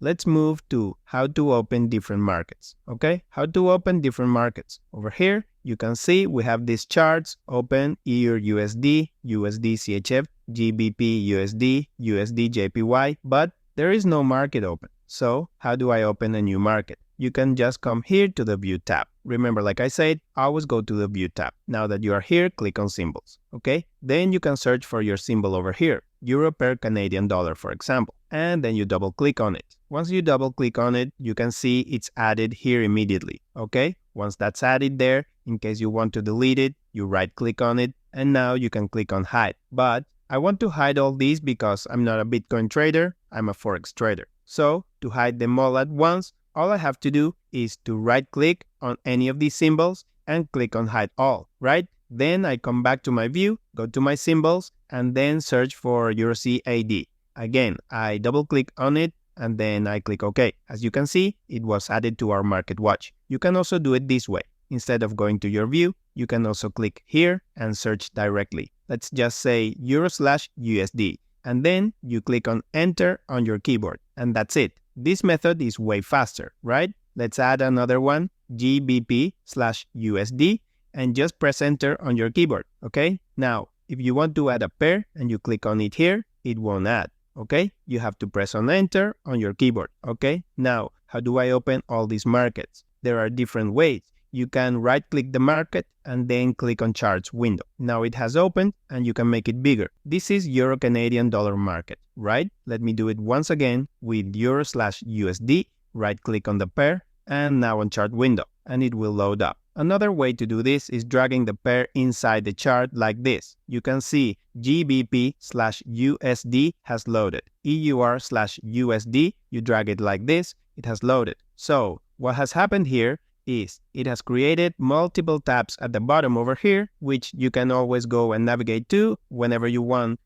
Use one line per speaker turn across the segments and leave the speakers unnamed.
let's move to how to open different markets, okay? How to open different markets. Over here, you can see we have these charts open: EUR USD, USD CHF, GBP USD, USD JPY, but there is no market open. So how do I open a new market? You can just come here to the View tab. Remember, like I said, always go to the View tab. Now that you are here, click on Symbols, okay? Then you can search for your symbol over here, Euro per Canadian dollar, for example, and then you double click on it. Once you double click on it, you can see it's added here immediately, okay? Once that's added there, in case you want to delete it, you right click on it, and now you can click on Hide. But I want to hide all these because I'm not a Bitcoin trader, I'm a Forex trader. So to hide them all at once, all I have to do is to right-click on any of these symbols and click on Hide All, right? Then I come back to my view, go to my symbols, and then search for EURCAD. Again, I double-click on it, and then I click OK. As you can see, it was added to our market watch. You can also do it this way. Instead of going to your view, you can also click here and search directly. Let's just say Euro/USD, and then you click on Enter on your keyboard, and that's it. This method is way faster, right? Let's add another one, GBP/USD, and just press Enter on your keyboard, okay? Now, if you want to add a pair and you click on it here, it won't add, okay? You have to press on Enter on your keyboard, okay? Now, how do I open all these markets? There are different ways. You can right-click the market and then click on Charts window. Now it has opened and you can make it bigger. This is Euro Canadian dollar market, right? Let me do it once again with Euro/USD. Right-click on the pair and now on Chart window, and it will load up. Another way to do this is dragging the pair inside the chart like this. You can see GBP/USD has loaded. EUR/USD, you drag it like this, it has loaded. So what has happened here is it has created multiple tabs at the bottom over here, which you can always go and navigate to whenever you want.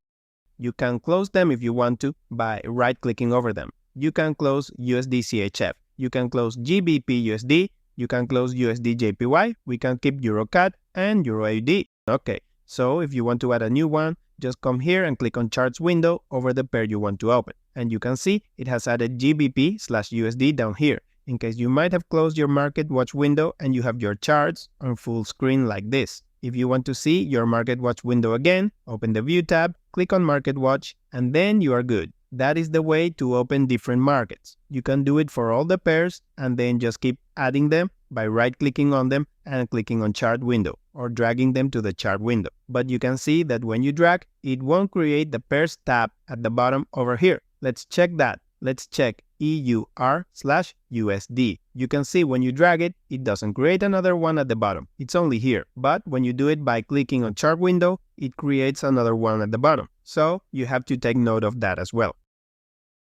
You can close them if you want to by right-clicking over them. You can close USD CHF. You can close GBP USD. You can close USD JPY. We can keep EuroCAD and EuroAUD. Okay, so if you want to add a new one, just come here and click on Charts window over the pair you want to open. And you can see it has added GBP/USD down here, in case you might have closed your market watch window and you have your charts on full screen like this. If you want to see your market watch window again, open the View tab, click on Market Watch, and then you are good. That is the way to open different markets. You can do it for all the pairs and then just keep adding them by right-clicking on them and clicking on Chart window or dragging them to the chart window. But you can see that when you drag, it won't create the pairs tab at the bottom over here. Let's check that. Let's check EUR/USD. You can see when you drag it, it doesn't create another one at the bottom. It's only here. But when you do it by clicking on chart window, it creates another one at the bottom. So you have to take note of that as well.